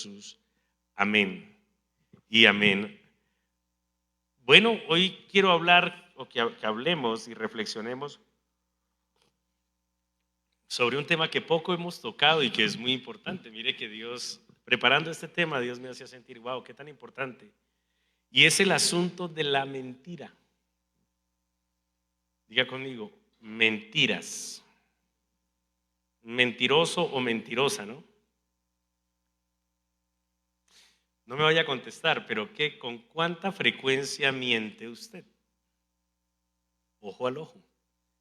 Jesús. Amén y amén. Bueno, hoy quiero hablar o que hablemos y reflexionemos sobre un tema que poco hemos tocado y que es muy importante. Mire que Dios, preparando este tema, Dios me hacía sentir, wow, qué tan importante. Y es el asunto de la mentira. Diga conmigo, mentiras. Mentiroso o mentirosa, ¿no? No me vaya a contestar, pero ¿con cuánta frecuencia miente usted? Ojo al ojo.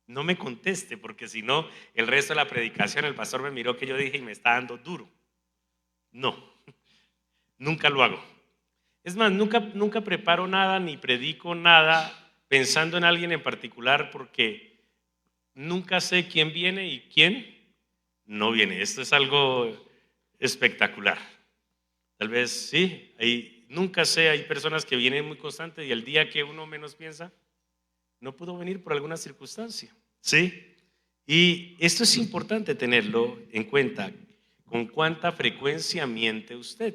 No me conteste, porque si no, el resto de la predicación, el pastor me miró que yo dije y me está dando duro. No, nunca lo hago. Es más, nunca preparo nada ni predico nada pensando en alguien en particular, porque nunca sé quién viene y quién no viene. Esto es algo espectacular. Tal vez sí, nunca sé, hay personas que vienen muy constantes y el día que uno menos piensa, no pudo venir por alguna circunstancia, ¿sí? Y esto es importante tenerlo en cuenta. ¿Con cuánta frecuencia miente usted?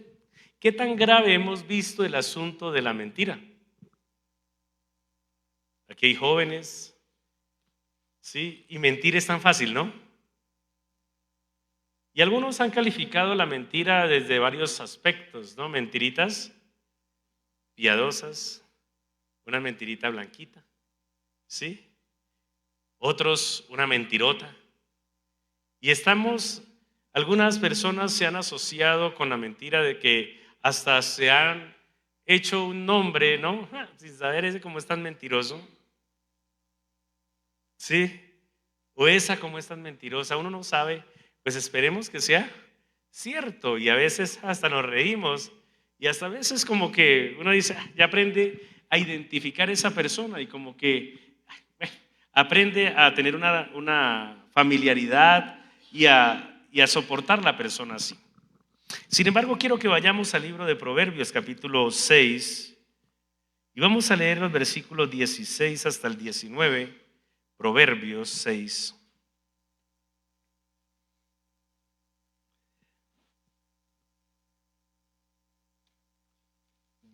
¿Qué tan grave hemos visto el asunto de la mentira? Aquí hay jóvenes, ¿sí? Y mentir es tan fácil, ¿no? Y algunos han calificado la mentira desde varios aspectos, ¿no? Mentiritas piadosas, una mentirita blanquita, ¿sí? Otros una mentirota. Y algunas personas se han asociado con la mentira de que hasta se han hecho un nombre, ¿no? Sin saber ese cómo es tan mentiroso, ¿sí? O esa como es tan mentirosa, uno no sabe. Pues esperemos que sea cierto, y a veces hasta nos reímos y hasta a veces como que uno dice, ya aprende a identificar esa persona y como que aprende a tener una familiaridad y a soportar la persona así. Sin embargo, quiero que vayamos al libro de Proverbios capítulo 6 y vamos a leer los versículos 16 hasta el 19, Proverbios 6.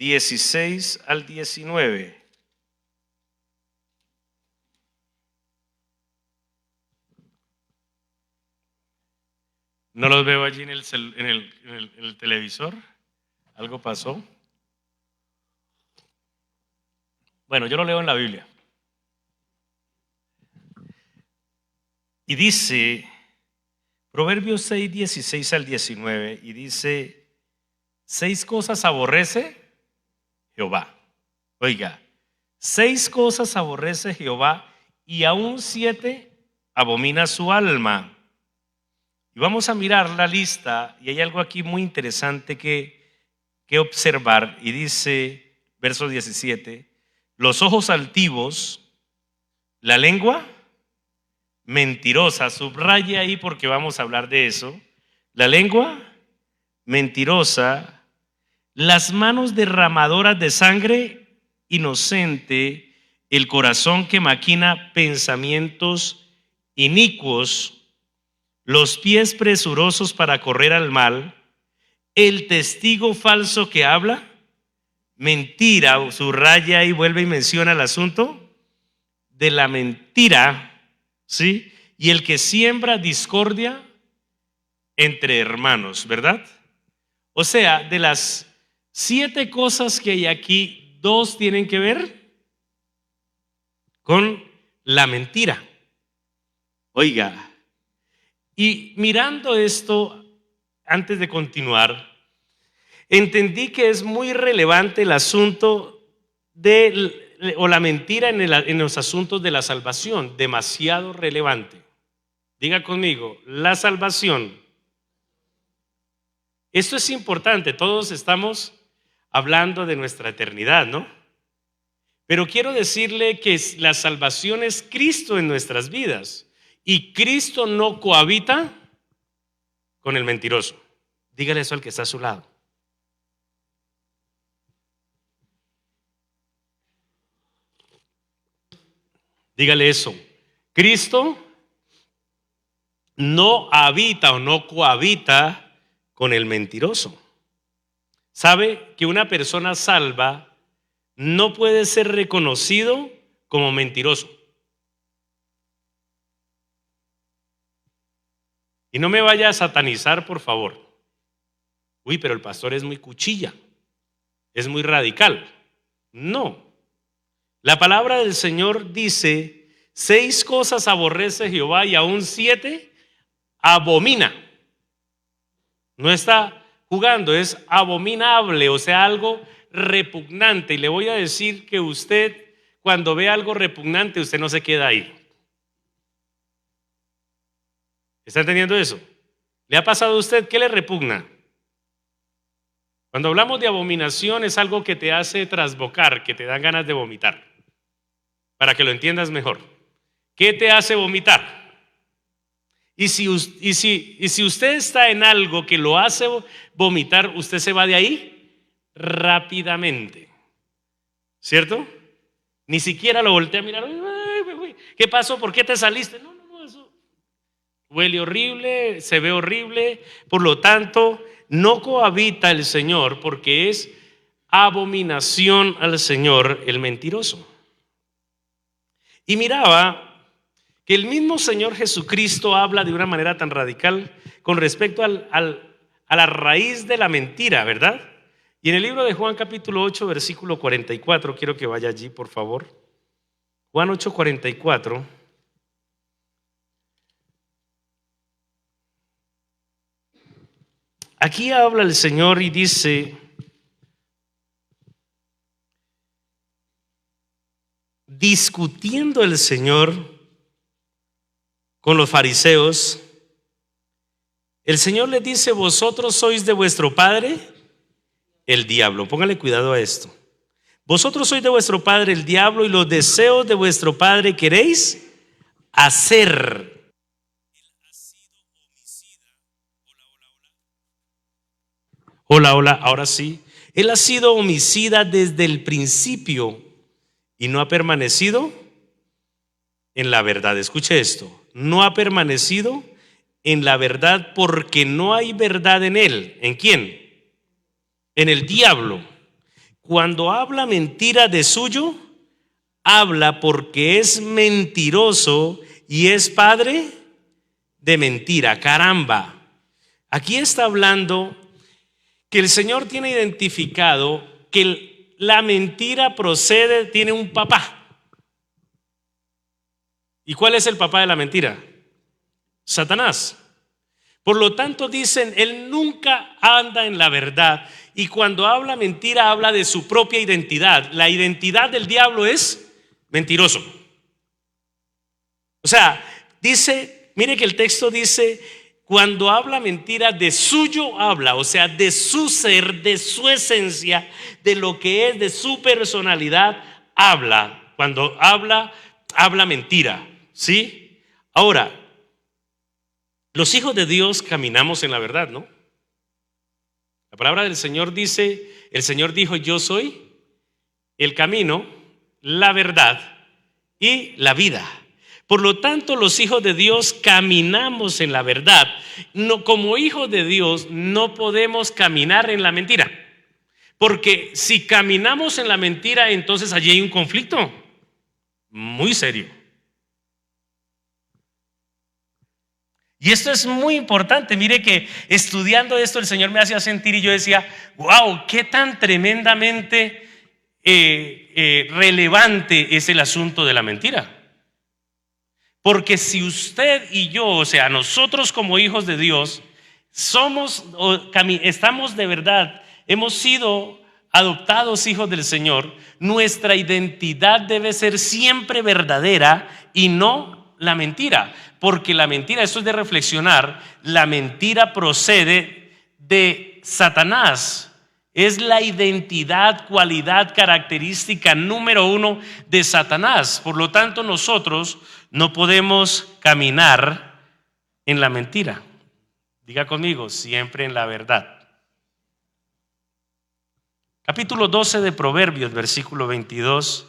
(16 al 19). No los veo allí en el televisor. ¿Algo pasó? Bueno, yo lo leo en la Biblia. Y dice, Proverbios 6, 16 al 19, y dice, 6 cosas aborrece Jehová. Oiga, 6 cosas aborrece Jehová y aún 7 abomina su alma. Y vamos a mirar la lista y hay algo aquí muy interesante que observar. Y dice, verso 17, los ojos altivos, la lengua mentirosa, subraye ahí porque vamos a hablar de eso, la lengua mentirosa, las manos derramadoras de sangre, inocente, el corazón que maquina pensamientos inicuos, los pies presurosos para correr al mal, el testigo falso que habla mentira, subraya y vuelve y menciona el asunto de la mentira, ¿sí? Y el que siembra discordia entre hermanos, ¿verdad? O sea, de las 7 cosas que hay aquí, 2 tienen que ver con la mentira. Oiga, y mirando esto, antes de continuar, entendí que es muy relevante el asunto o la mentira en los asuntos de la salvación, demasiado relevante. Diga conmigo, la salvación. Esto es importante, todos estamos hablando de nuestra eternidad, ¿no? Pero quiero decirle que la salvación es Cristo en nuestras vidas y Cristo no cohabita con el mentiroso. Dígale eso al que está a su lado. Dígale eso. Cristo no habita o no cohabita con el mentiroso. sabe que una persona salva no puede ser reconocido como mentiroso. Y no me vaya a satanizar, por favor. Uy, pero el pastor es muy cuchilla, es muy radical. No. La palabra del Señor dice: 6 cosas aborrece Jehová y aún 7 abomina. No está jugando, es abominable, o sea, algo repugnante. Y le voy a decir que usted, cuando ve algo repugnante, usted no se queda ahí. ¿Está entendiendo eso? ¿Le ha pasado a usted? ¿Qué le repugna? Cuando hablamos de abominación, es algo que te hace trasbocar, que te dan ganas de vomitar. Para que lo entiendas mejor. ¿Qué te hace vomitar? Y si usted está en algo que lo hace vomitar, usted se va de ahí rápidamente. ¿Cierto? Ni siquiera lo voltea a mirar. ¿Qué pasó? ¿Por qué te saliste? No, eso huele horrible, se ve horrible. Por lo tanto, no cohabita el Señor, porque es abominación al Señor el mentiroso. Y miraba que el mismo Señor Jesucristo habla de una manera tan radical con respecto a la raíz de la mentira, ¿verdad? Y en el libro de Juan capítulo 8, versículo 44, quiero que vaya allí, por favor. Juan 8, 44. Aquí habla el Señor y dice: discutiendo el Señor con los fariseos, el Señor les dice: vosotros sois de vuestro padre el diablo. Póngale cuidado a esto. Vosotros sois de vuestro padre el diablo, y los deseos de vuestro padre queréis hacer. Hola, ahora sí. Él ha sido homicida desde el principio y no ha permanecido en la verdad. Escuche esto: no ha permanecido en la verdad, porque no hay verdad en él. ¿En quién? En el diablo. Cuando habla mentira de suyo, habla porque es mentiroso y es padre de mentira. Caramba. Aquí está hablando que el Señor tiene identificado que la mentira tiene un papá. ¿Y cuál es el papá de la mentira? Satanás. Por lo tanto, dicen, él nunca anda en la verdad, y cuando habla mentira habla de su propia identidad. La identidad del diablo es mentiroso. O sea, dice, mire que el texto dice: cuando habla mentira, de suyo habla, o sea, de su ser, de su esencia, de lo que es, de su personalidad, habla. Cuando habla mentira, ¿sí? Ahora, los hijos de Dios caminamos en la verdad, ¿no? La palabra del Señor dice, el Señor dijo: yo soy el camino, la verdad y la vida. Por lo tanto, los hijos de Dios caminamos en la verdad. No, como hijos de Dios no podemos caminar en la mentira, porque si caminamos en la mentira, entonces allí hay un conflicto muy serio. Y esto es muy importante. Mire que estudiando esto el Señor me hacía sentir, y yo decía: wow, qué tan tremendamente relevante es el asunto de la mentira. Porque si usted y yo, o sea, nosotros como hijos de Dios, estamos de verdad, hemos sido adoptados hijos del Señor, nuestra identidad debe ser siempre verdadera y no la mentira. Porque la mentira, esto es de reflexionar, la mentira procede de Satanás. Es la identidad, cualidad, característica número 1 de Satanás. Por lo tanto, nosotros no podemos caminar en la mentira. Diga conmigo: siempre en la verdad. Capítulo 12 de Proverbios, versículo 22.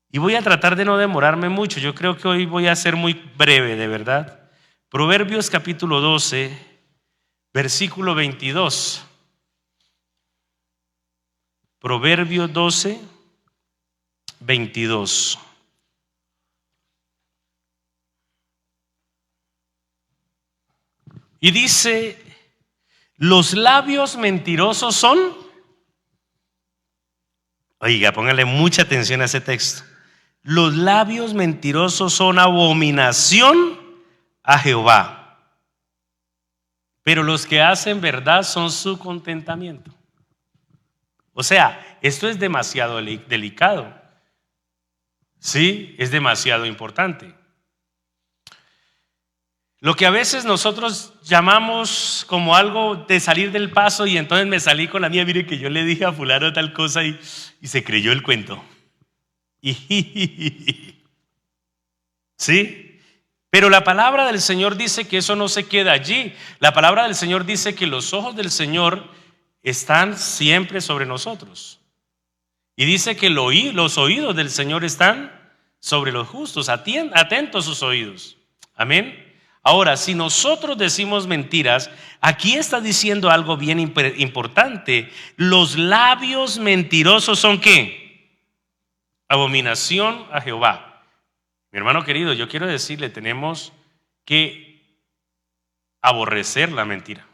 Y voy a tratar de no demorarme mucho. Yo creo que hoy voy a ser muy breve, de verdad. Proverbios capítulo 12, versículo 22. Proverbios 12, 22. Y dice, los labios mentirosos son, oiga, póngale mucha atención a ese texto. Los labios mentirosos son abominación a Jehová, pero los que hacen verdad son su contentamiento. O sea, esto es demasiado delicado. Sí, es demasiado importante. Lo que a veces nosotros llamamos como algo de salir del paso, y entonces me salí con la mía, mire que yo le dije a fulano tal cosa y se creyó el cuento. ¿Sí? Pero la palabra del Señor dice que eso no se queda allí. La palabra del Señor dice que los ojos del Señor están siempre sobre nosotros. Y dice que los oídos del Señor están sobre los justos, atentos sus oídos. Amén. Ahora, si nosotros decimos mentiras, aquí está diciendo algo bien importante. Los labios mentirosos son ¿qué? Abominación a Jehová. Mi hermano querido, yo quiero decirle, tenemos que aborrecer la mentira.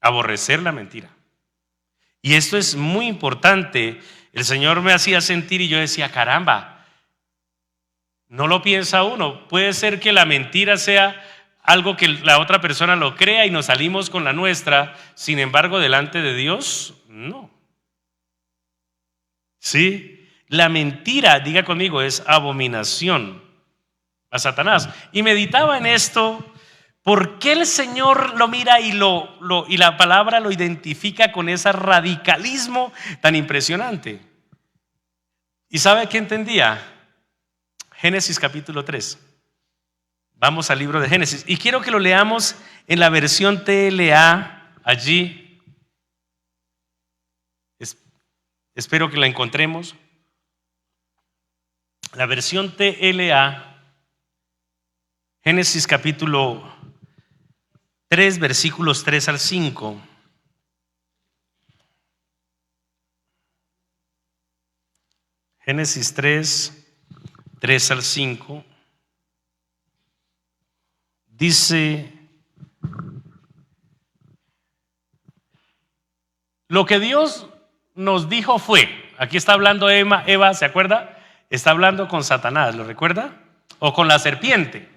Aborrecer la mentira. Y esto es muy importante. El Señor me hacía sentir y yo decía, caramba, no lo piensa uno. Puede ser que la mentira sea algo que la otra persona lo crea y nos salimos con la nuestra. Sin embargo, delante de Dios, no. ¿Sí? La mentira, diga conmigo, es abominación a Satanás. Y meditaba en esto. ¿Por qué el Señor lo mira y la palabra lo identifica con ese radicalismo tan impresionante? ¿Y sabe qué entendía? Génesis capítulo 3. Vamos al libro de Génesis. Y quiero que lo leamos en la versión TLA allí. Espero que la encontremos. La versión TLA, Génesis capítulo 3, versículos 3 al 5. Génesis 3 al 5. Dice, lo que Dios nos dijo fue, aquí está hablando Eva, ¿se acuerda? Está hablando con Satanás, ¿lo recuerda? O con la serpiente.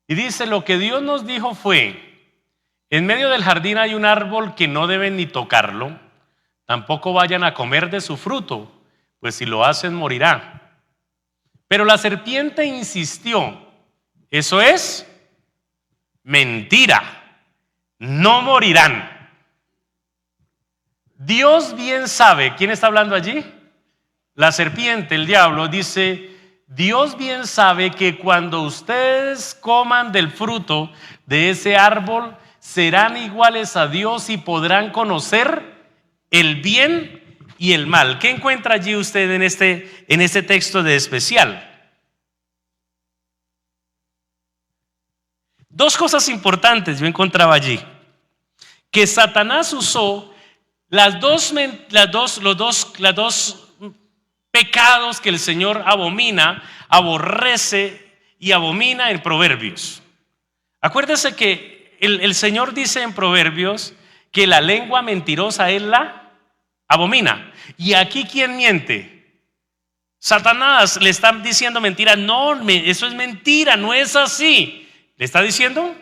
Y dice, lo que Dios nos dijo fue, en medio del jardín hay un árbol que no deben ni tocarlo, tampoco vayan a comer de su fruto, pues si lo hacen morirá. Pero la serpiente insistió, eso es mentira, no morirán. Dios bien sabe, ¿quién está hablando allí? La serpiente, el diablo, dice, Dios bien sabe que cuando ustedes coman del fruto de ese árbol, serán iguales a Dios y podrán conocer el bien y el mal. ¿Qué encuentra allí usted en este texto de especial? Dos cosas importantes yo encontraba allí. Que Satanás usó los dos pecados que el Señor aborrece y abomina en Proverbios. Acuérdese que el Señor dice en Proverbios que la lengua mentirosa Él la abomina. Y aquí, ¿quién miente? Satanás le está diciendo mentira. No, eso es mentira, no es así. Le está diciendo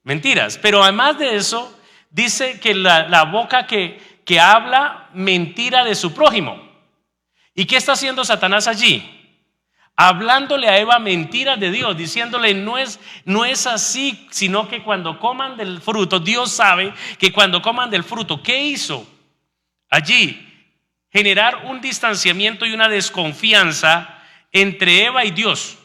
mentiras. Pero además de eso, dice que la boca que habla mentira de su prójimo. ¿Y qué está haciendo Satanás allí? Hablándole a Eva mentiras de Dios, diciéndole no es así, sino que cuando coman del fruto, Dios sabe que cuando coman del fruto, ¿qué hizo? Allí, generar un distanciamiento y una desconfianza entre Eva y Dios.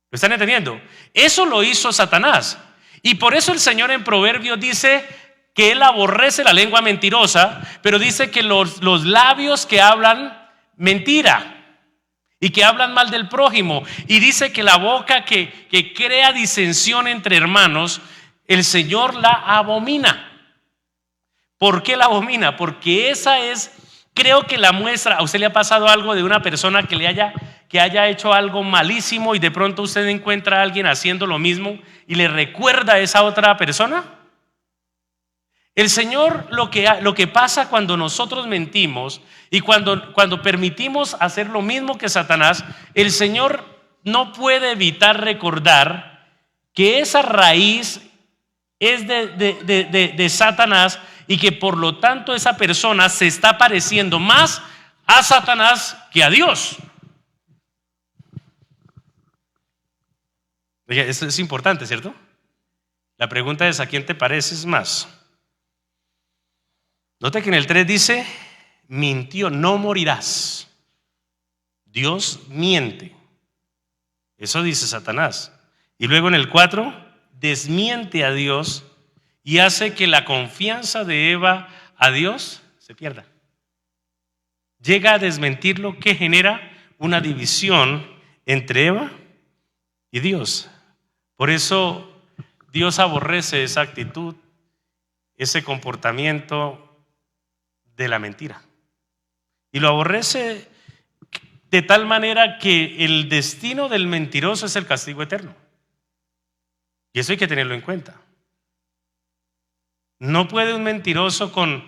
¿Lo están entendiendo? Eso lo hizo Satanás. Y por eso el Señor en Proverbios dice que Él aborrece la lengua mentirosa, pero dice que los labios que hablan mentira y que hablan mal del prójimo, y dice que la boca que crea disensión entre hermanos, el Señor la abomina. ¿Por qué la abomina? Porque esa es, creo que la muestra. ¿A usted le ha pasado algo de una persona que haya hecho algo malísimo y de pronto usted encuentra a alguien haciendo lo mismo y le recuerda a esa otra persona? El Señor, lo que pasa cuando nosotros mentimos y cuando permitimos hacer lo mismo que Satanás, el Señor no puede evitar recordar que esa raíz es de Satanás, y que por lo tanto esa persona se está pareciendo más a Satanás que a Dios. Oye, esto es importante, ¿cierto? La pregunta es: ¿a quién te pareces más? Note que en el 3 dice: mintió, no morirás. Dios miente. Eso dice Satanás. Y luego en el 4 desmiente a Dios y hace que la confianza de Eva a Dios se pierda. Llega a desmentirlo, que genera una división entre Eva y Dios. Por eso Dios aborrece esa actitud, ese comportamiento de la mentira. Y lo aborrece de tal manera que el destino del mentiroso es el castigo eterno. Y eso hay que tenerlo en cuenta. No puede un mentiroso con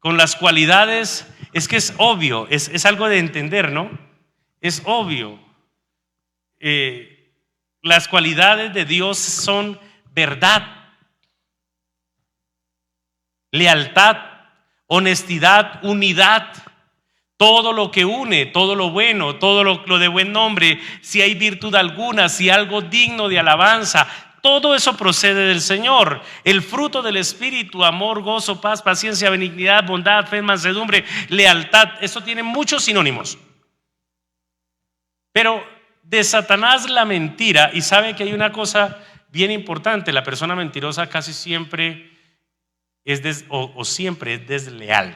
las cualidades, es que es obvio, es algo de entender, ¿no? Es obvio. Las cualidades de Dios son verdad, lealtad, honestidad, unidad. Todo lo que une, todo lo bueno, todo lo de buen nombre, si hay virtud alguna, si algo digno de alabanza, todo eso procede del Señor. El fruto del Espíritu: amor, gozo, paz, paciencia, benignidad, bondad, fe, mansedumbre, lealtad. Eso tiene muchos sinónimos. Pero de Satanás la mentira, y sabe que hay una cosa bien importante: la persona mentirosa casi siempre siempre es desleal.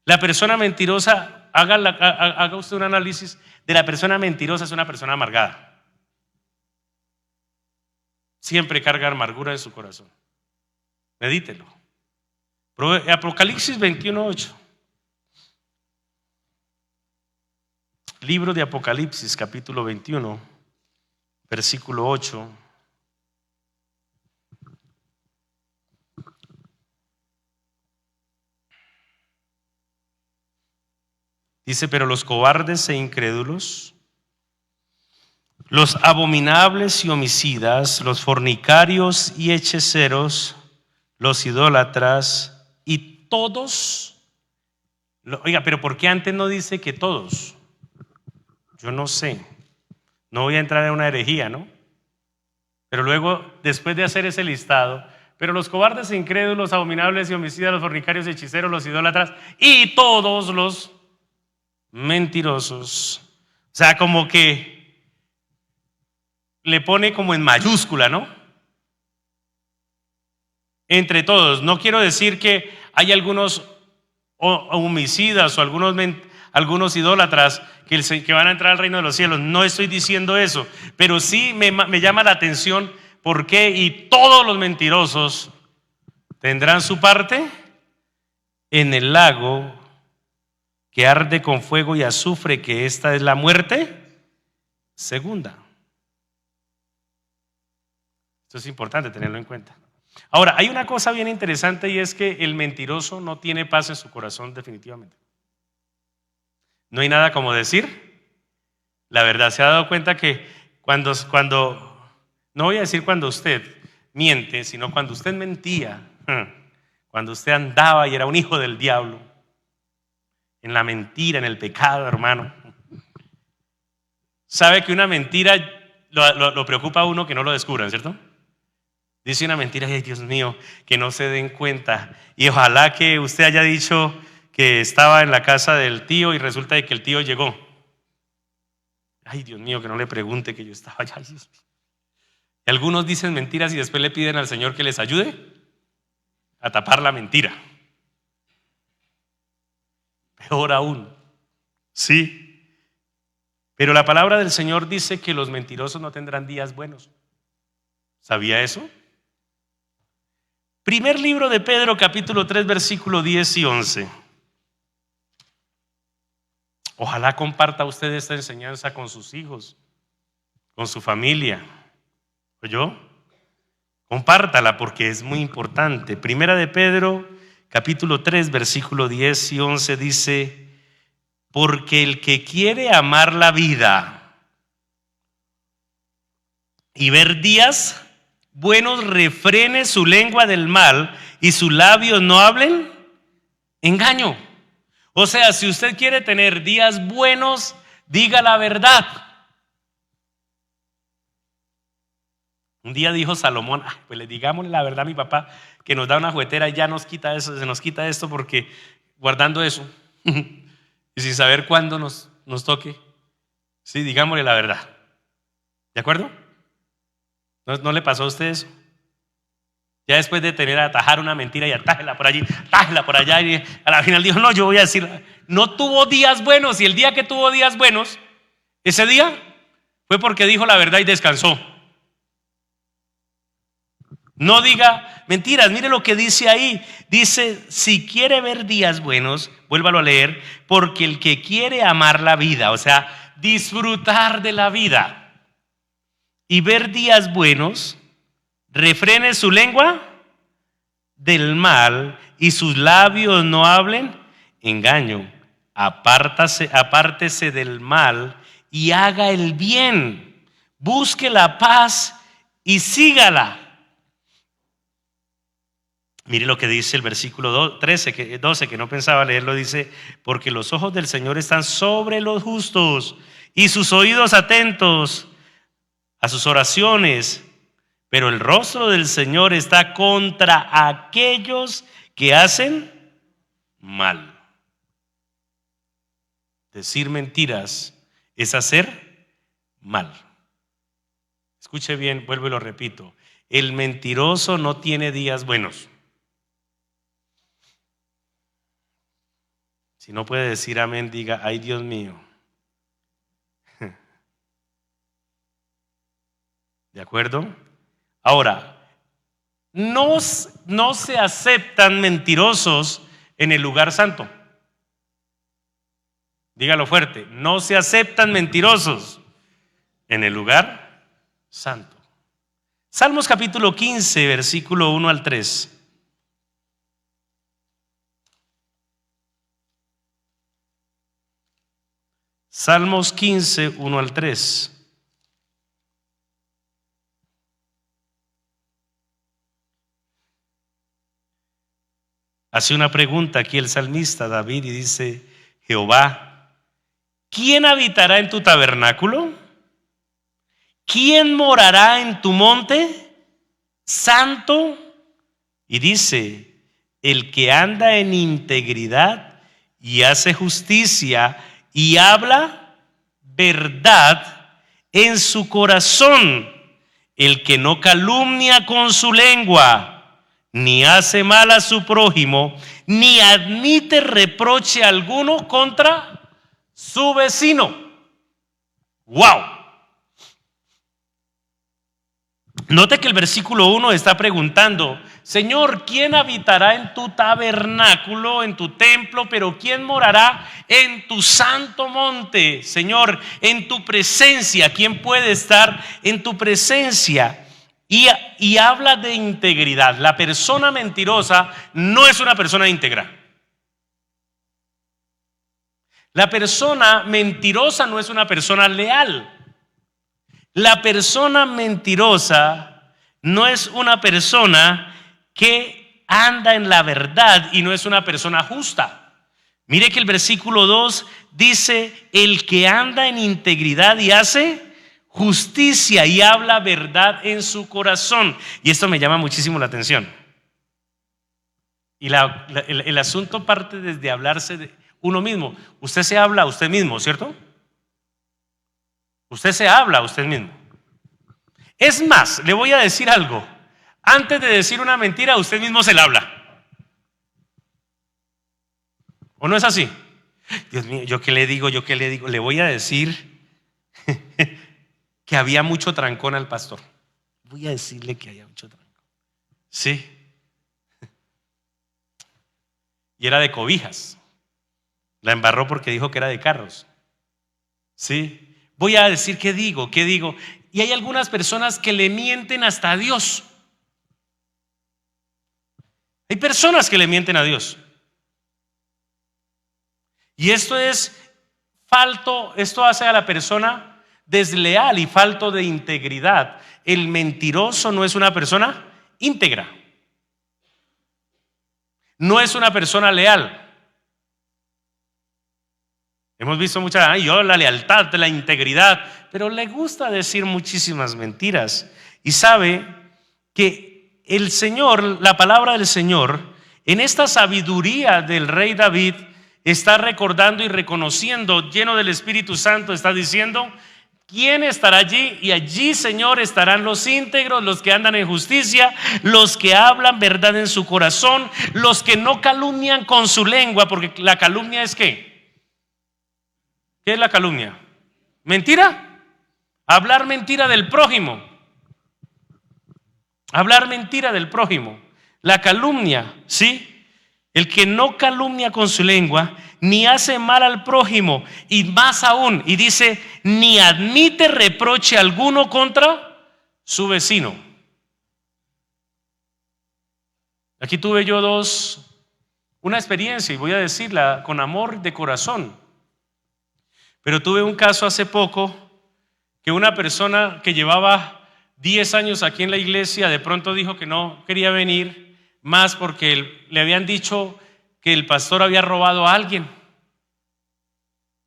La persona mentirosa, haga usted un análisis de la persona mentirosa, es una persona amargada. Siempre carga amargura en su corazón. Medítelo. Apocalipsis 21:8. Libro de Apocalipsis, capítulo 21, versículo 8. Dice: pero los cobardes e incrédulos, los abominables y homicidas, los fornicarios y hechiceros, los idólatras y todos. Oiga, pero ¿por qué antes no dice que todos? Yo no sé. No voy a entrar en una herejía, ¿no? Pero luego, después de hacer ese listado: pero los cobardes e incrédulos, los abominables y homicidas, los fornicarios y hechiceros, los idólatras y todos los mentirosos. O sea, como que le pone como en mayúscula, ¿no? Entre todos. No quiero decir que hay algunos homicidas o algunos idólatras que van a entrar al reino de los cielos. No estoy diciendo eso, pero sí me llama la atención: ¿por qué? Y todos los mentirosos tendrán su parte en el lago que arde con fuego y azufre, que esta es la muerte segunda. Esto es importante tenerlo en cuenta. Ahora, hay una cosa bien interesante, y es que el mentiroso no tiene paz en su corazón, definitivamente. No hay nada como decir la verdad. ¿Se ha dado cuenta que cuando no voy a decir cuando usted miente, sino cuando usted mentía, cuando usted andaba y era un hijo del diablo, en la mentira, en el pecado, hermano? Sabe que una mentira lo preocupa a uno que no lo descubran, ¿cierto? Dice una mentira y: ay, Dios mío, que no se den cuenta. Y ojalá que usted haya dicho que estaba en la casa del tío y resulta de que el tío llegó. Ay, Dios mío, que no le pregunte que yo estaba allá. Y algunos dicen mentiras y después le piden al Señor que les ayude a tapar la mentira. Peor aún. Sí. Pero la palabra del Señor dice que los mentirosos no tendrán días buenos. ¿Sabía eso? Primer libro de Pedro, capítulo 3, versículo 10 y 11. Ojalá comparta usted esta enseñanza con sus hijos, con su familia. ¿Oyó? Compártala porque es muy importante. Primera de Pedro, capítulo 3, versículo 10 y 11 dice: porque el que quiere amar la vida y ver días buenos, refrene su lengua del mal y sus labios no hablen engaño. O sea, si usted quiere tener días buenos, diga la verdad. Un día dijo Salomón: pues le digámosle la verdad a mi papá, que nos da una juguetera y ya nos quita eso, se nos quita esto, porque guardando eso y sin saber cuándo nos toque, sí, digámosle la verdad. ¿De acuerdo? ¿No le pasó a usted eso? Ya después de tener a atajar una mentira y atájela por allí, atájela por allá, y a la final dijo: no, yo voy a decir, no tuvo días buenos, y el día que tuvo días buenos, ese día fue porque dijo la verdad y descansó. No diga mentiras. Mire lo que dice ahí. Dice: si quiere ver días buenos, vuélvalo a leer, porque el que quiere amar la vida, o sea, disfrutar de la vida y ver días buenos, refrene su lengua del mal y sus labios no hablen engaño. Apártese del mal y haga el bien. Busque la paz y sígala. Mire lo que dice el versículo 12, que no pensaba leerlo. Dice: porque los ojos del Señor están sobre los justos y sus oídos atentos a sus oraciones, pero el rostro del Señor está contra aquellos que hacen mal. Decir mentiras es hacer mal. Escuche bien, vuelvo y lo repito: el mentiroso no tiene días buenos. Si no puede decir amén, diga: ay, Dios mío. ¿De acuerdo? Ahora, no se aceptan mentirosos en el lugar santo. Dígalo fuerte: no se aceptan mentirosos en el lugar santo. Salmos capítulo 15, versículo 1 al 3. Salmos 15, 1 al 3. Hace una pregunta aquí el salmista David y dice: Jehová, ¿quién habitará en tu tabernáculo? ¿Quién morará en tu monte santo? Y dice: el que anda en integridad y hace justicia y habla verdad en su corazón, el que no calumnia con su lengua, ni hace mal a su prójimo, ni admite reproche alguno contra su vecino. ¡Wow! Note que el versículo 1 está preguntando: Señor, ¿quién habitará en tu tabernáculo, en tu templo? Pero ¿quién morará en tu santo monte? Señor, en tu presencia, ¿quién puede estar en tu presencia? Y habla de integridad. La persona mentirosa no es una persona íntegra. La persona mentirosa no es una persona leal. La persona mentirosa no es una persona que anda en la verdad y no es una persona justa. Mire que el versículo 2 dice: el que anda en integridad y hace justicia y habla verdad en su corazón. Y esto me llama muchísimo la atención. Y el asunto parte desde hablarse de uno mismo. Usted se habla a usted mismo, ¿cierto? Usted se habla a usted mismo. Es más, le voy a decir algo: antes de decir una mentira, usted mismo se la habla. ¿O no es así? Dios mío, ¿yo qué le digo? Le voy a decir que había mucho trancón al pastor. voy a decirle que haya mucho tranco. Sí. Y era de cobijas. La embarró porque dijo que era de carros. Sí. Voy a decir qué digo. Y hay algunas personas que le mienten hasta a Dios. Hay personas que le mienten a Dios. Y esto hace a la persona desleal y falto de integridad. El mentiroso no es una persona íntegra. No es una persona leal. Hemos visto muchas, la lealtad, la integridad, pero le gusta decir muchísimas mentiras. Y sabe que el Señor, la palabra del Señor, en esta sabiduría del rey David, está recordando y reconociendo, lleno del Espíritu Santo, está diciendo: ¿quién estará allí? Y allí, Señor, estarán los íntegros, los que andan en justicia, los que hablan verdad en su corazón, los que no calumnian con su lengua, porque la calumnia es ¿qué? ¿Qué es la calumnia? ¿Mentira? Hablar mentira del prójimo. Hablar mentira del prójimo. La calumnia, ¿sí? El que no calumnia con su lengua, ni hace mal al prójimo, y más aún, y dice, ni admite reproche alguno contra su vecino. Aquí tuve yo una experiencia, y voy a decirla con amor de corazón. Pero tuve un caso hace poco que una persona que llevaba 10 años aquí en la iglesia de pronto dijo que no quería venir más porque le habían dicho que el pastor había robado a alguien.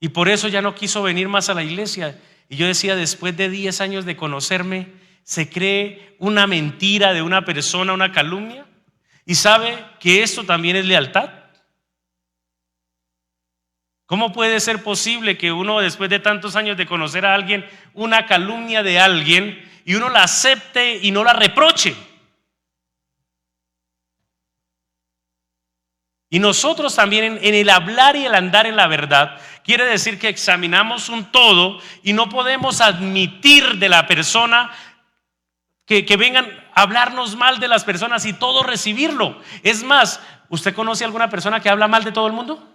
Y por eso ya no quiso venir más a la iglesia. Y yo decía, después de 10 años de conocerme, ¿se cree una mentira de una persona, una calumnia? ¿Y sabe que esto también es lealtad? ¿Cómo puede ser posible que uno, después de tantos años de conocer a alguien, una calumnia de alguien, y uno la acepte y no la reproche? Y nosotros también en el hablar y el andar en la verdad, quiere decir que examinamos un todo y no podemos admitir de la persona que vengan a hablarnos mal de las personas y todo recibirlo. Es más, ¿usted conoce a alguna persona que habla mal de todo el mundo?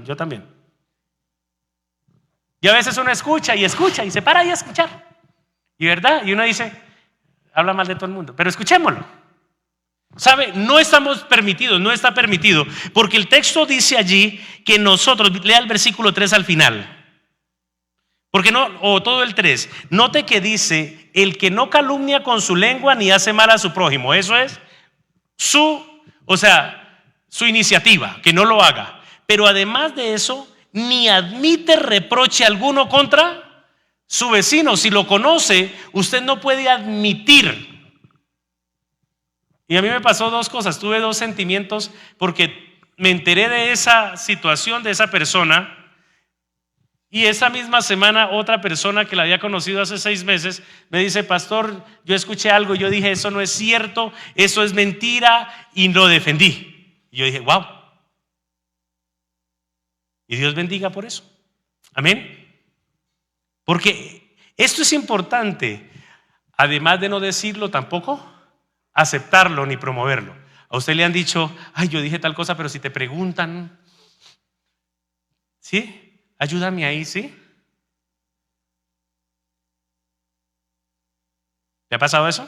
Yo también. Y a veces uno escucha y se para ahí a escuchar. Y verdad, y uno dice, habla mal de todo el mundo, pero escuchémoslo. ¿Sabe? No está permitido, porque el texto dice allí que nosotros, lea el versículo 3 al final. Porque no, o todo el 3. Note que dice, el que no calumnia con su lengua ni hace mal a su prójimo. Eso es su iniciativa, que no lo haga. Pero además de eso, ni admite reproche alguno contra su vecino. Si lo conoce, usted no puede admitir. Y a mí me pasó dos cosas, tuve dos sentimientos, porque me enteré de esa situación de esa persona, y esa misma semana otra persona que la había conocido hace 6 meses me dice: pastor, yo escuché algo, yo dije, eso no es cierto, eso es mentira, y lo defendí. Y yo dije, wow. Y Dios bendiga por eso. Amén. Porque esto es importante, además de no decirlo tampoco, aceptarlo ni promoverlo. A usted le han dicho, ay, yo dije tal cosa, pero si te preguntan, ¿sí? Ayúdame ahí, ¿sí? ¿Le ha pasado eso?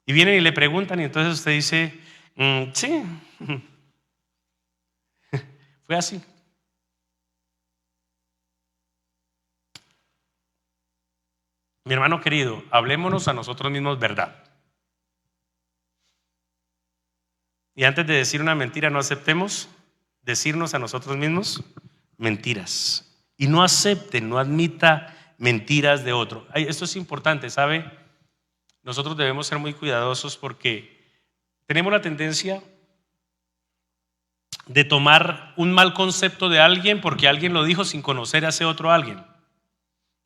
Y vienen y le preguntan y entonces usted dice, sí, fue así. Mi hermano querido, hablémonos a nosotros mismos verdad. Y antes de decir una mentira, no aceptemos decirnos a nosotros mismos mentiras. Y no acepte, no admita mentiras de otro. Esto es importante, ¿sabe? Nosotros debemos ser muy cuidadosos porque tenemos la tendencia de tomar un mal concepto de alguien porque alguien lo dijo sin conocer a ese otro alguien.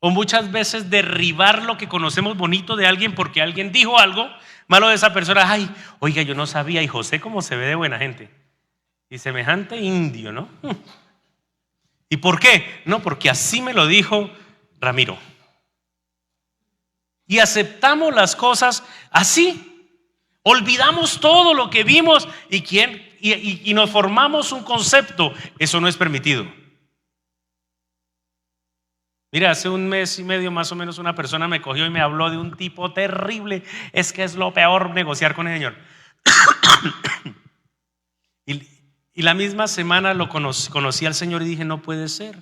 O muchas veces derribar lo que conocemos bonito de alguien porque alguien dijo algo malo de esa persona. Ay, oiga, yo no sabía, y José cómo se ve de buena gente. Y semejante indio, ¿no? ¿Y por qué? No, porque así me lo dijo Ramiro. y aceptamos las cosas así. Olvidamos todo lo que vimos y nos formamos un concepto. Eso no es permitido. Mira, hace un mes y medio más o menos una persona me cogió y me habló de un tipo terrible. Es que es lo peor negociar con el Señor. Y la misma semana lo conocí al Señor y dije, no puede ser.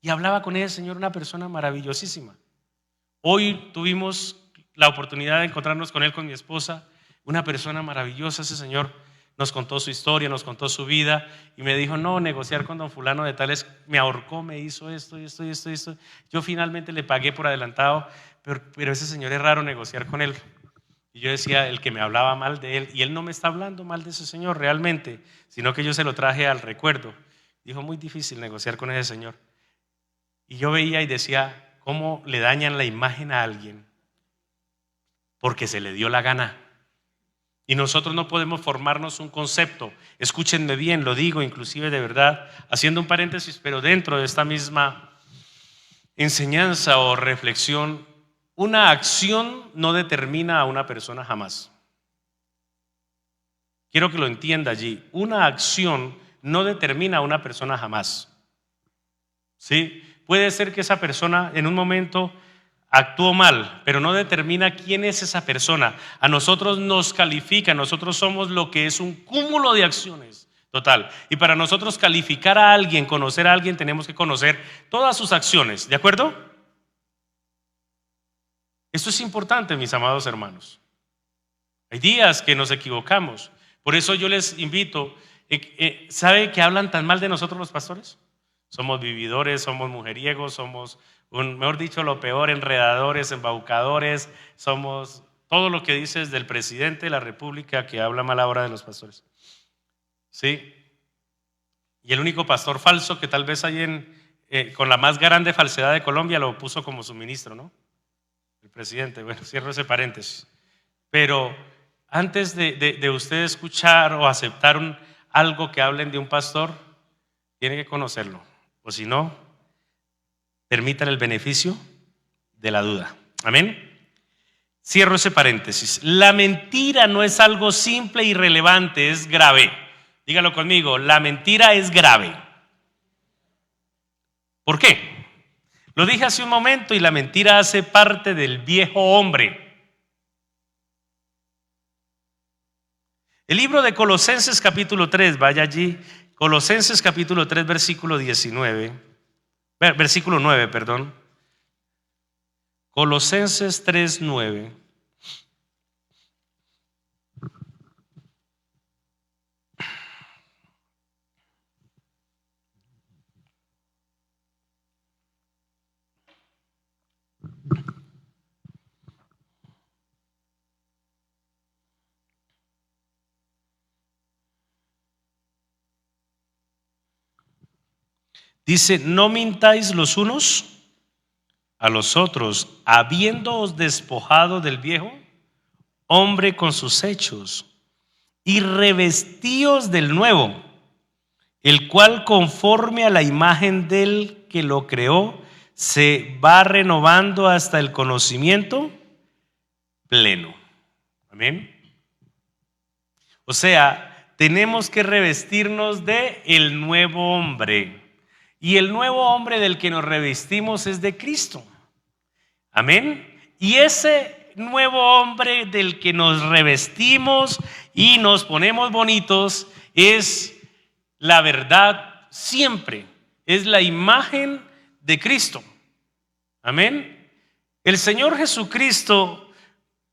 Y hablaba con ese Señor, una persona maravillosísima. Hoy tuvimos la oportunidad de encontrarnos con él, con mi esposa. Una persona maravillosa. Ese Señor nos contó su historia, nos contó su vida y me dijo, no, negociar con don fulano de tales, me ahorcó, me hizo esto. Yo finalmente le pagué por adelantado, pero ese señor es raro negociar con él. Y yo decía, el que me hablaba mal de él, y él no me está hablando mal de ese señor realmente, sino que yo se lo traje al recuerdo. Dijo, muy difícil negociar con ese señor. Y yo veía y decía, cómo le dañan la imagen a alguien porque se le dio la gana. Y nosotros no podemos formarnos un concepto. Escúchenme bien, lo digo inclusive de verdad, haciendo un paréntesis, pero dentro de esta misma enseñanza o reflexión, una acción no determina a una persona jamás. Quiero que lo entienda allí. Una acción no determina a una persona jamás. ¿Sí? Puede ser que esa persona en un momento actuó mal, pero no determina quién es esa persona. A nosotros nos califica, nosotros somos lo que es un cúmulo de acciones. Total. Y para nosotros calificar a alguien, conocer a alguien, tenemos que conocer todas sus acciones. ¿De acuerdo? Esto es importante, mis amados hermanos. Hay días que nos equivocamos. Por eso yo les invito, ¿sabe que hablan tan mal de nosotros los pastores? Somos vividores, somos mujeriegos, somos, mejor dicho, lo peor, enredadores, embaucadores, somos todo lo que dices del presidente de la República que habla mal ahora de los pastores. ¿Sí? Y el único pastor falso que tal vez hay con la más grande falsedad de Colombia lo puso como su ministro, ¿no? El presidente. Bueno, cierro ese paréntesis. Pero antes de usted escuchar o aceptar algo que hablen de un pastor, tiene que conocerlo. O si no, permitan el beneficio de la duda. Amén. Cierro ese paréntesis. La mentira no es algo simple e irrelevante, es grave. Dígalo conmigo, la mentira es grave. ¿Por qué? Lo dije hace un momento y la mentira hace parte del viejo hombre. El libro de Colosenses capítulo 3, vaya allí. Colosenses capítulo 3, versículo 9, perdón. Colosenses 3, 9. Dice, no mintáis los unos a los otros, habiéndoos despojado del viejo hombre con sus hechos, y revestíos del nuevo, el cual conforme a la imagen del que lo creó, se va renovando hasta el conocimiento pleno. Amén. O sea, tenemos que revestirnos de el nuevo hombre. Y el nuevo hombre del que nos revestimos es de Cristo. Amén. Y ese nuevo hombre del que nos revestimos y nos ponemos bonitos es la verdad siempre. Es la imagen de Cristo. Amén. El Señor Jesucristo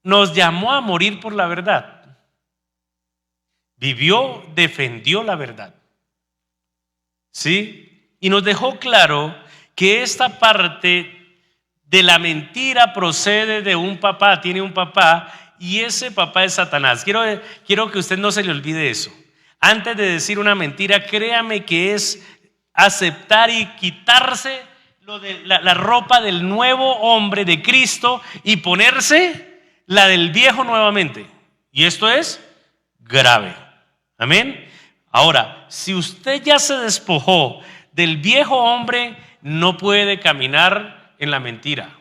nos llamó a morir por la verdad. Vivió, defendió la verdad. ¿Sí? Y nos dejó claro que esta parte de la mentira procede de un papá, tiene un papá, y ese papá es Satanás. Quiero que usted no se le olvide eso. Antes de decir una mentira, créame que es aceptar y quitarse la ropa del nuevo hombre de Cristo y ponerse la del viejo nuevamente. Y esto es grave. Amén. Ahora, si usted ya se despojó del viejo hombre, no puede caminar en la mentira.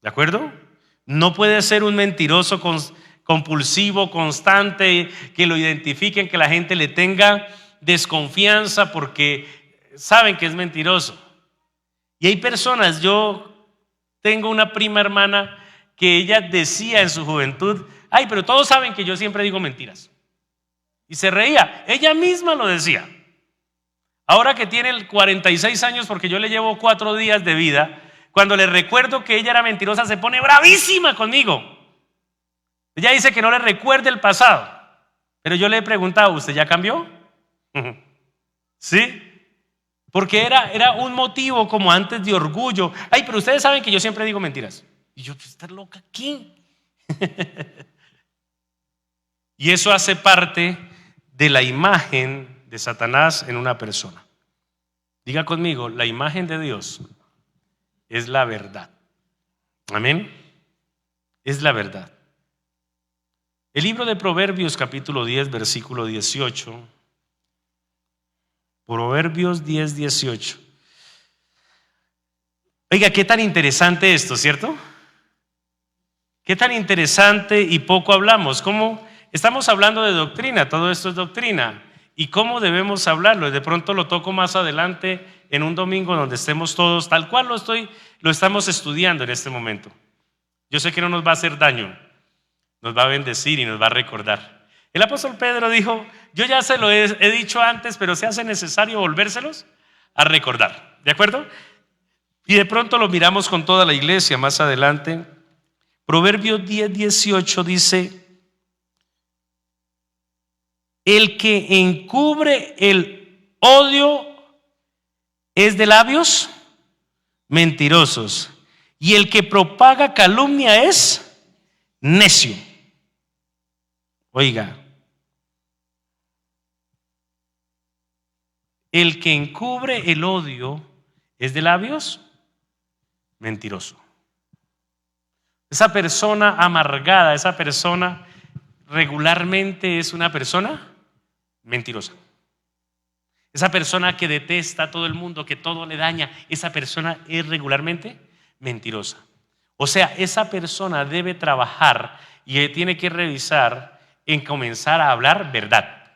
¿De acuerdo? No puede ser un mentiroso compulsivo, constante, que lo identifiquen, que la gente le tenga desconfianza porque saben que es mentiroso. Y hay personas, yo tengo una prima hermana que ella decía en su juventud, ay, pero todos saben que yo siempre digo mentiras. Y se reía, ella misma lo decía. Ahora que tiene 46 años, porque yo le llevo 4 días de vida, cuando le recuerdo que ella era mentirosa, se pone bravísima conmigo. Ella dice que no le recuerde el pasado. Pero yo le he preguntado, ¿usted ya cambió? ¿Sí? Porque era un motivo como antes de orgullo. Ay, pero ustedes saben que yo siempre digo mentiras. Y yo, pues, ¿estás loca aquí? Y eso hace parte de la imagen de Satanás en una persona. Diga conmigo, la imagen de Dios es la verdad. Amén. Es la verdad. El libro de Proverbios capítulo 10 versículo 18. Proverbios 10, 18. Oiga, qué tan interesante esto, ¿cierto? Qué tan interesante y poco hablamos. ¿Cómo estamos hablando de doctrina? Todo esto es doctrina. ¿Y cómo debemos hablarlo? De pronto lo toco más adelante en un domingo donde estemos todos tal cual lo estamos estudiando en este momento. Yo sé que no nos va a hacer daño, nos va a bendecir y nos va a recordar. El apóstol Pedro dijo, yo ya se lo he dicho antes, pero se hace necesario volvérselos a recordar. ¿De acuerdo? Y de pronto lo miramos con toda la iglesia más adelante. Proverbios 10, 18 dice, el que encubre el odio es de labios mentirosos, y el que propaga calumnia es necio. Oiga, el que encubre el odio es de labios mentiroso. Esa persona amargada, esa persona regularmente es una persona mentirosa. Esa persona que detesta a todo el mundo, que todo le daña, esa persona es regularmente mentirosa. O sea, esa persona debe trabajar y tiene que revisar en comenzar a hablar verdad.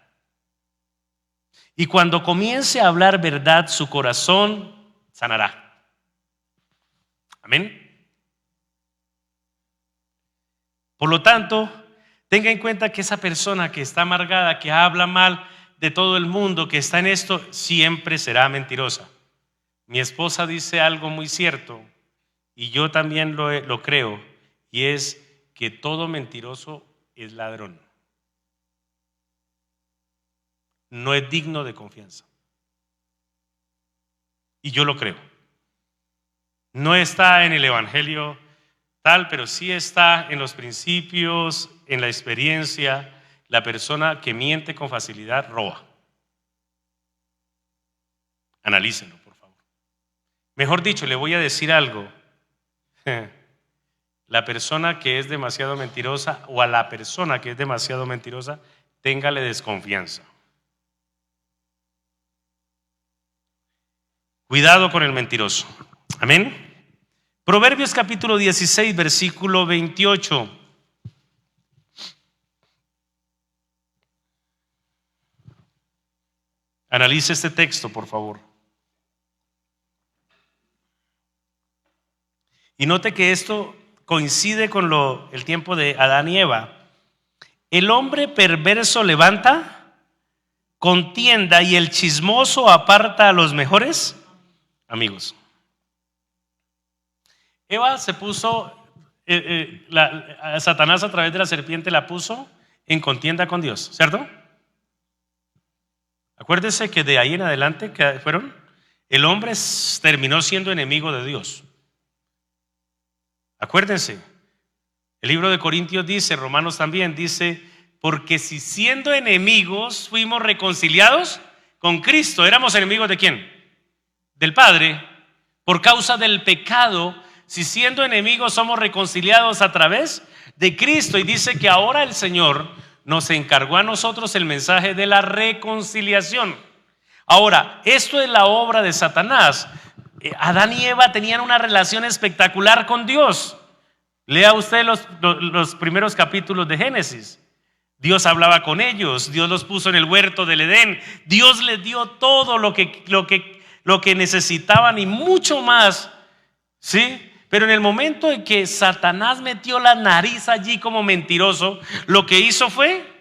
Y cuando comience a hablar verdad, su corazón sanará. Amén. Por lo tanto, tenga en cuenta que esa persona que está amargada, que habla mal de todo el mundo, que está en esto, siempre será mentirosa. Mi esposa dice algo muy cierto y yo también lo creo, y es que todo mentiroso es ladrón. No es digno de confianza. Y yo lo creo. No está en el evangelio tal, pero sí está en los principios, en la experiencia. La persona que miente con facilidad roba. Analícenlo, por favor. Mejor dicho, le voy a decir algo. La persona que es demasiado mentirosa, o a la persona que es demasiado mentirosa, téngale desconfianza. Cuidado con el mentiroso. Amén. Proverbios capítulo 16, versículo 28. Analice este texto, por favor. Y note que esto coincide con el tiempo de Adán y Eva. El hombre perverso levanta contienda y el chismoso aparta a los mejores amigos. Eva se puso, Satanás a través de la serpiente la puso en contienda con Dios, ¿cierto? Acuérdese que de ahí en adelante el hombre terminó siendo enemigo de Dios. Acuérdense, el libro de Corintios dice, Romanos también dice, porque si siendo enemigos fuimos reconciliados con Cristo. ¿Éramos enemigos de quién? Del Padre. Por causa del pecado, si siendo enemigos somos reconciliados a través de Cristo. Y dice que ahora el Señor nos encargó a nosotros el mensaje de la reconciliación. Ahora, esto es la obra de Satanás. Adán y Eva tenían una relación espectacular con Dios. Lea usted los primeros capítulos de Génesis. Dios hablaba con ellos, Dios los puso en el huerto del Edén, Dios les dio todo lo que necesitaban y mucho más, ¿sí? Pero en el momento en que Satanás metió la nariz allí como mentiroso, lo que hizo fue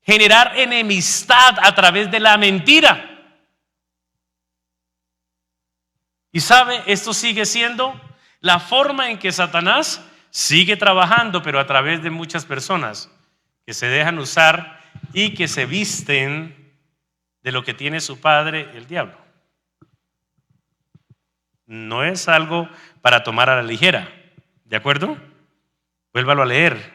generar enemistad a través de la mentira. Y sabe, esto sigue siendo la forma en que Satanás sigue trabajando, pero a través de muchas personas que se dejan usar y que se visten de lo que tiene su padre, el diablo. No es algo para tomar a la ligera, ¿de acuerdo? Vuélvalo a leer.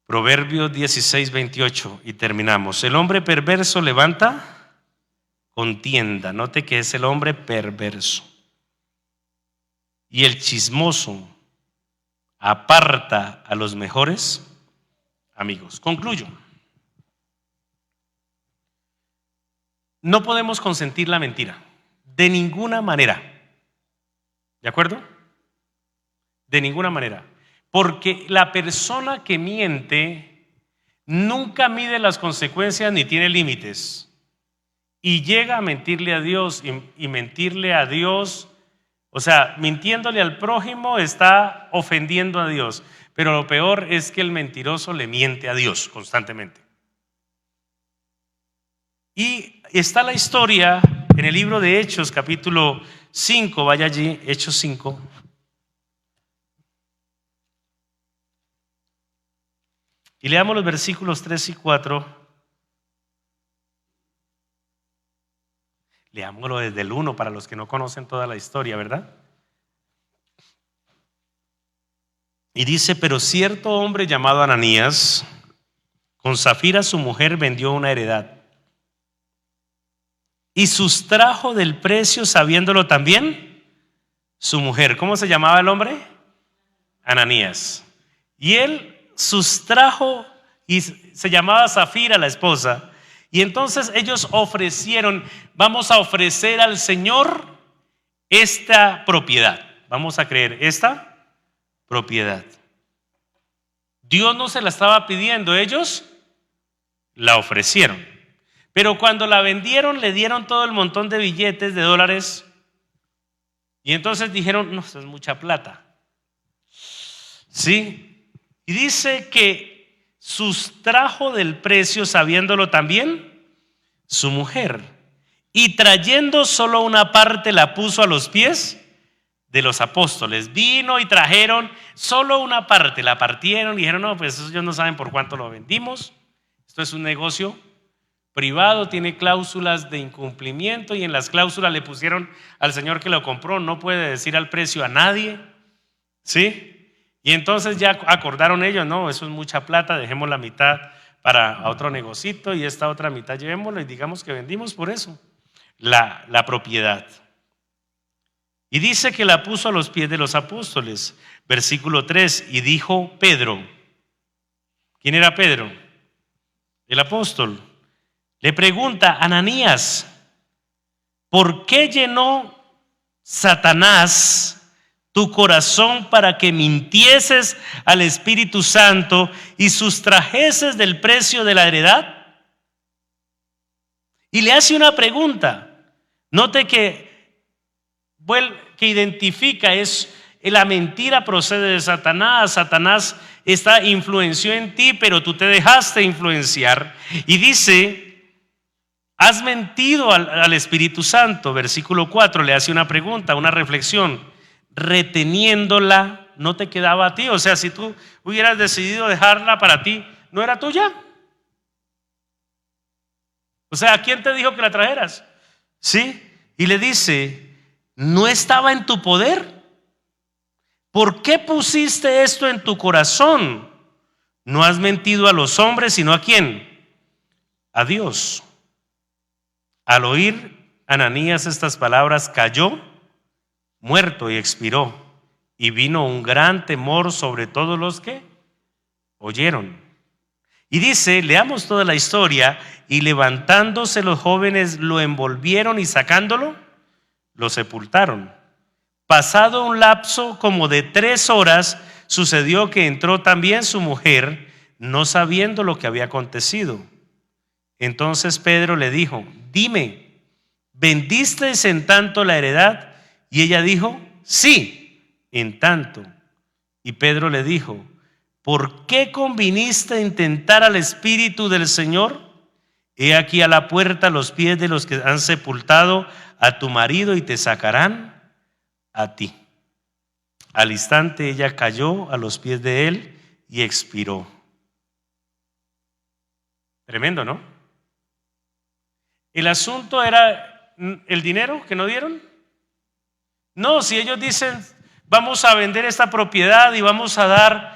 Proverbios 16:28 y terminamos. El hombre perverso levanta contienda. Note que es el hombre perverso. Y el chismoso aparta a los mejores amigos. Concluyo. No podemos consentir la mentira de ninguna manera. ¿De acuerdo? De ninguna manera. Porque la persona que miente nunca mide las consecuencias ni tiene límites. Y llega a mentirle a Dios y mentirle a Dios, o sea, mintiéndole al prójimo está ofendiendo a Dios. Pero lo peor es que el mentiroso le miente a Dios constantemente. Y está la historia en el libro de Hechos, capítulo 5, vaya allí, Hechos 5. Y leamos los versículos 3 y 4. Leámoslo desde el 1 para los que no conocen toda la historia, ¿verdad? Y dice: pero cierto hombre llamado Ananías, con Safira su mujer, vendió una heredad y sustrajo del precio, sabiéndolo también su mujer. ¿Cómo se llamaba el hombre? Ananías. Y él sustrajo, y se llamaba Safira la esposa. Y entonces ellos ofrecieron: vamos a ofrecer al Señor esta propiedad, vamos a creer esta propiedad. Dios no se la estaba pidiendo, ellos la ofrecieron. Pero cuando la vendieron, le dieron todo el montón de billetes de dólares. Y entonces dijeron: no, eso es mucha plata. ¿Sí? Y dice que sustrajo del precio, sabiéndolo también su mujer. Y trayendo solo una parte, la puso a los pies de los apóstoles. Vino y trajeron solo una parte, la partieron y dijeron: no, pues ellos no saben por cuánto lo vendimos. Esto es un negocio privado, tiene cláusulas de incumplimiento, y en las cláusulas le pusieron al señor que lo compró: no puede decir al precio a nadie. ¿Sí? Y entonces ya acordaron ellos: no, eso es mucha plata, dejemos la mitad para otro negocito y esta otra mitad llevémosla y digamos que vendimos por eso la propiedad. Y dice que la puso a los pies de los apóstoles. Versículo 3: y dijo Pedro. ¿Quién era Pedro? El apóstol. Le pregunta: Ananías, ¿por qué llenó Satanás tu corazón para que mintieses al Espíritu Santo y sustrajeses del precio de la heredad? Y le hace una pregunta. Note que identifica, es la mentira procede de Satanás. Satanás influenció en ti, pero tú te dejaste influenciar. Y dice: has mentido al Espíritu Santo. Versículo 4 le hace una pregunta, una reflexión. Reteniéndola, no te quedaba a ti. O sea, si tú hubieras decidido dejarla para ti, ¿no era tuya? O sea, ¿quién te dijo que la trajeras? ¿Sí? Y le dice: ¿no estaba en tu poder? ¿Por qué pusiste esto en tu corazón? No has mentido a los hombres, sino ¿a quién? A Dios. Al oír Ananías estas palabras, cayó muerto y expiró. Y vino un gran temor sobre todos los que oyeron. Y dice, leamos toda la historia: y levantándose los jóvenes lo envolvieron y sacándolo, lo sepultaron. Pasado un lapso como de 3 horas, sucedió que entró también su mujer, no sabiendo lo que había acontecido. Entonces Pedro le dijo: dime, ¿vendisteis en tanto la heredad? Y ella dijo: sí, en tanto. Y Pedro le dijo: ¿por qué conviniste a intentar al Espíritu del Señor? He aquí a la puerta los pies de los que han sepultado a tu marido y te sacarán a ti. Al instante ella cayó a los pies de él y expiró. Tremendo, ¿no? El asunto era el dinero que no dieron. No, si ellos dicen: vamos a vender esta propiedad y vamos a dar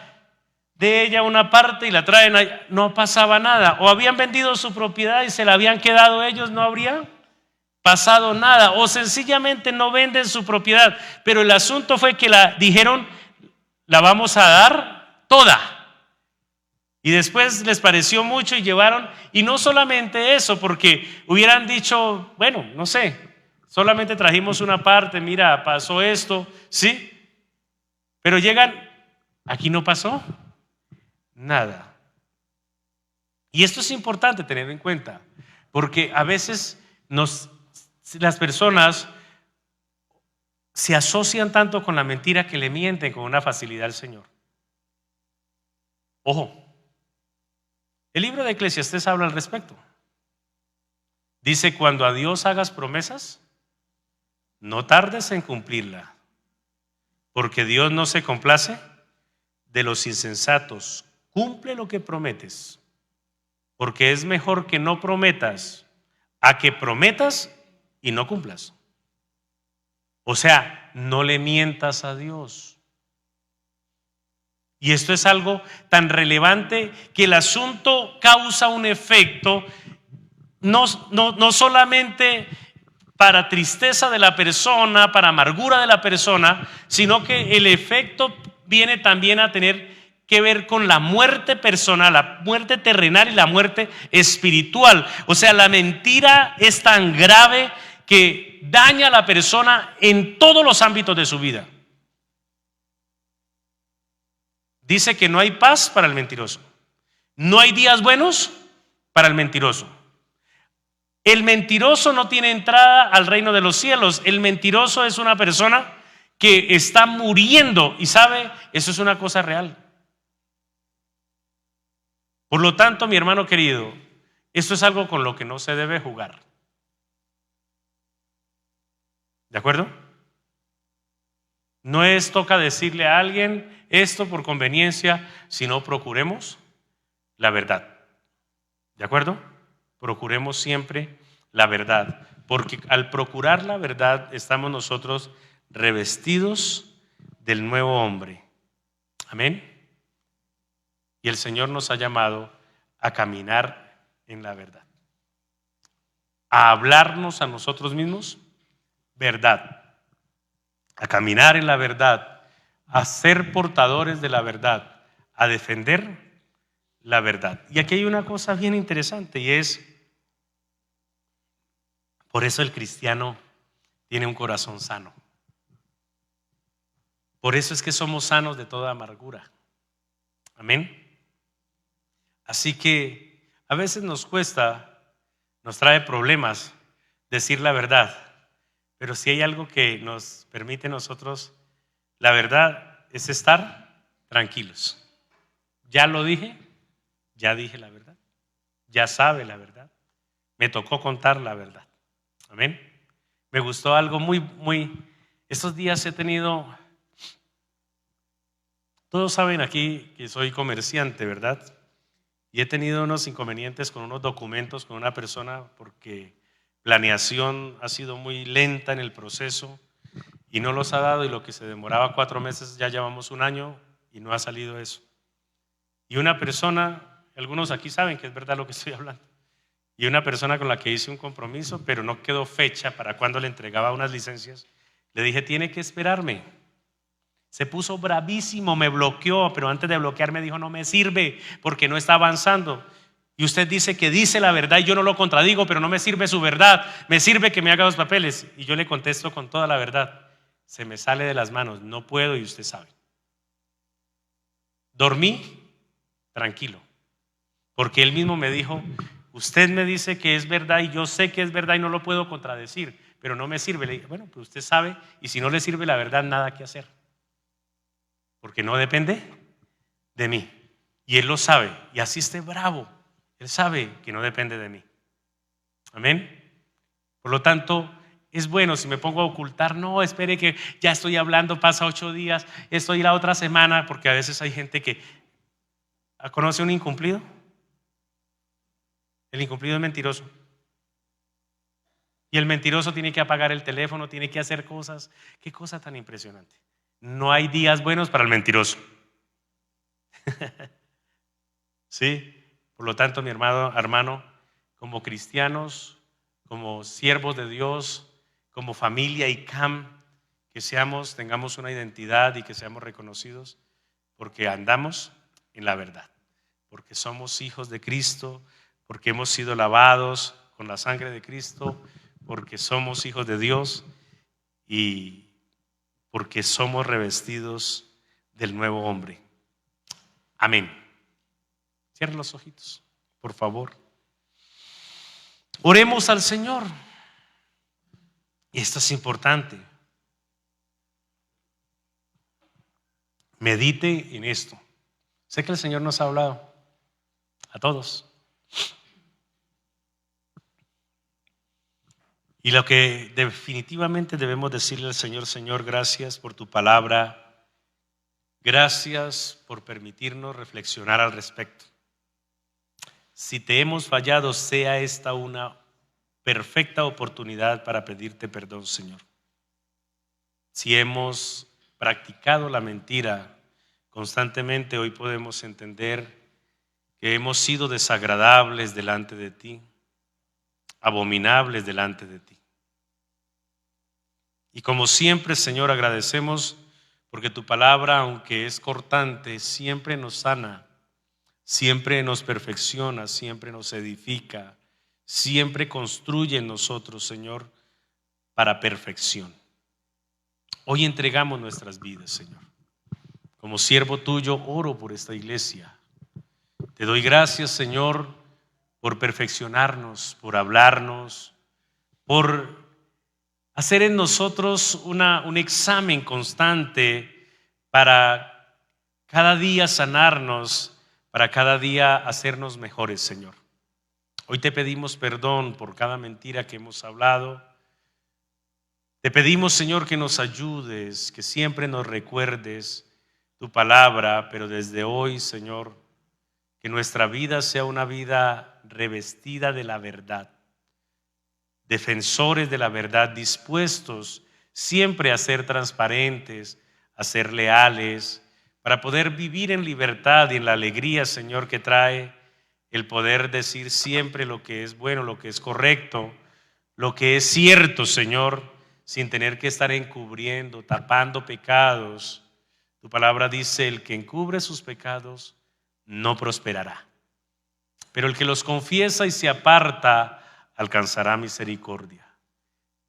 de ella una parte y la traen allá, no pasaba nada. O habían vendido su propiedad y se la habían quedado ellos, no habría pasado nada. O sencillamente no venden su propiedad. Pero el asunto fue que dijeron: la vamos a dar toda. Y después les pareció mucho y llevaron, y no solamente eso, porque hubieran dicho: bueno, no sé, solamente trajimos una parte, mira, pasó esto, ¿sí? Pero llegan, aquí no pasó nada. Y esto es importante tener en cuenta, porque a veces las personas se asocian tanto con la mentira que le mienten con una facilidad al Señor. Ojo, el libro de Eclesiastés habla al respecto. Dice: cuando a Dios hagas promesas, no tardes en cumplirla, porque Dios no se complace de los insensatos. Cumple lo que prometes, porque es mejor que no prometas a que prometas y no cumplas. O sea, no le mientas a Dios. Y esto es algo tan relevante que el asunto causa un efecto no solamente para tristeza de la persona, para amargura de la persona, sino que el efecto viene también a tener que ver con la muerte personal, la muerte terrenal y la muerte espiritual. O sea, la mentira es tan grave que daña a la persona en todos los ámbitos de su vida. Dice que no hay paz para el mentiroso. No hay días buenos para el mentiroso. El mentiroso no tiene entrada al reino de los cielos. El mentiroso es una persona que está muriendo. Y sabe, eso es una cosa real. Por lo tanto, mi hermano querido, esto es algo con lo que no se debe jugar. ¿De acuerdo? No es toca decirle a alguien esto por conveniencia, sino procuremos la verdad. ¿De acuerdo? Procuremos siempre la verdad, porque al procurar la verdad estamos nosotros revestidos del nuevo hombre. Amén. Y el Señor nos ha llamado a caminar en la verdad, a hablarnos a nosotros mismos verdad, a caminar en la verdad, a ser portadores de la verdad, a defender la verdad. Y aquí hay una cosa bien interesante, y es: por eso el cristiano tiene un corazón sano. Por eso es que somos sanos de toda amargura. Amén. Así que a veces nos cuesta, nos trae problemas decir la verdad, pero si hay algo que nos permite nosotros, la verdad, es estar tranquilos. Ya lo dije, ya dije la verdad, ya sabe la verdad, me tocó contar la verdad. Amén. Me gustó algo estos días he tenido, todos saben aquí que soy comerciante, ¿verdad? Y he tenido unos inconvenientes con unos documentos con una persona porque planeación ha sido muy lenta en el proceso y no los ha dado, y lo que se demoraba 4 meses ya llevamos 1 año y no ha salido eso. Y una persona, algunos aquí saben que es verdad lo que estoy hablando, y una persona con la que hice un compromiso, pero no quedó fecha para cuando le entregaba unas licencias, le dije: tiene que esperarme. Se puso bravísimo, me bloqueó, pero antes de bloquearme dijo: no me sirve porque no está avanzando. Y usted dice que dice la verdad y yo no lo contradigo, pero no me sirve su verdad, me sirve que me haga los papeles. Y yo le contesto con toda la verdad: se me sale de las manos, no puedo y usted sabe. Dormí tranquilo, porque él mismo me dijo, usted me dice que es verdad y yo sé que es verdad y no lo puedo contradecir, pero no me sirve. Le dije, bueno, pues usted sabe y si no le sirve la verdad, nada que hacer, porque no depende de mí. Y él lo sabe y así esté bravo, él sabe que no depende de mí. Amén. Por lo tanto, es bueno si me pongo a ocultar, no, espere que ya estoy hablando, pasa 8 días, estoy la otra semana, porque a veces hay gente que conoce un incumplido. El incumplido es mentiroso. Y el mentiroso tiene que apagar el teléfono, tiene que hacer cosas. Qué cosa tan impresionante. No hay días buenos para el mentiroso. ¿Sí? Por lo tanto, mi hermano, como cristianos, como siervos de Dios, como familia ICAM, que tengamos una identidad y que seamos reconocidos porque andamos en la verdad, porque somos hijos de Cristo, porque hemos sido lavados con la sangre de Cristo, porque somos hijos de Dios y porque somos revestidos del nuevo hombre. Amén. Cierren los ojitos, por favor. Oremos al Señor. Y esto es importante. Medite en esto. Sé que el Señor nos ha hablado a todos. Y lo que definitivamente debemos decirle al Señor, Señor, gracias por tu palabra. Gracias por permitirnos reflexionar al respecto. Si te hemos fallado, sea esta una perfecta oportunidad para pedirte perdón, Señor. Si hemos practicado la mentira constantemente, hoy podemos entender que hemos sido desagradables delante de ti, abominables delante de ti. Y como siempre, Señor, agradecemos porque tu palabra, aunque es cortante, siempre nos sana, siempre nos perfecciona, siempre nos edifica, siempre construye en nosotros, Señor, para perfección. Hoy entregamos nuestras vidas, Señor. Como siervo tuyo, oro por esta iglesia. Te doy gracias, Señor, por perfeccionarnos, por hablarnos, por hacer en nosotros un examen constante para cada día sanarnos, para cada día hacernos mejores, Señor. Hoy te pedimos perdón por cada mentira que hemos hablado. Te pedimos, Señor, que nos ayudes, que siempre nos recuerdes tu palabra, pero desde hoy, Señor, que nuestra vida sea una vida revestida de la verdad, defensores de la verdad, dispuestos siempre a ser transparentes, a ser leales, para poder vivir en libertad y en la alegría, Señor, que trae el poder decir siempre lo que es bueno, lo que es correcto, lo que es cierto, Señor, sin tener que estar encubriendo, tapando pecados. Tu palabra dice, el que encubre sus pecados no prosperará, pero el que los confiesa y se aparta alcanzará misericordia.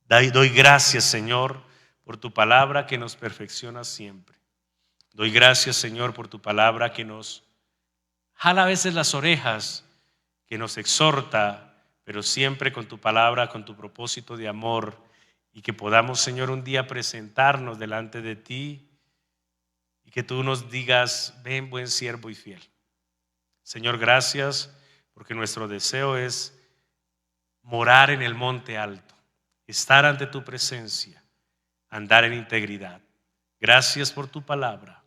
Doy gracias, Señor, por tu palabra que nos perfecciona siempre. Doy gracias, Señor, por tu palabra que nos jala a veces las orejas, que nos exhorta, pero siempre con tu palabra, con tu propósito de amor, y que podamos, Señor, un día presentarnos delante de ti y que tú nos digas, ven, buen siervo y fiel. Señor, gracias, porque nuestro deseo es morar en el monte alto, estar ante tu presencia, andar en integridad. Gracias por tu palabra.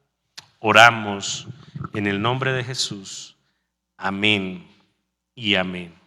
Oramos en el nombre de Jesús. Amén y amén.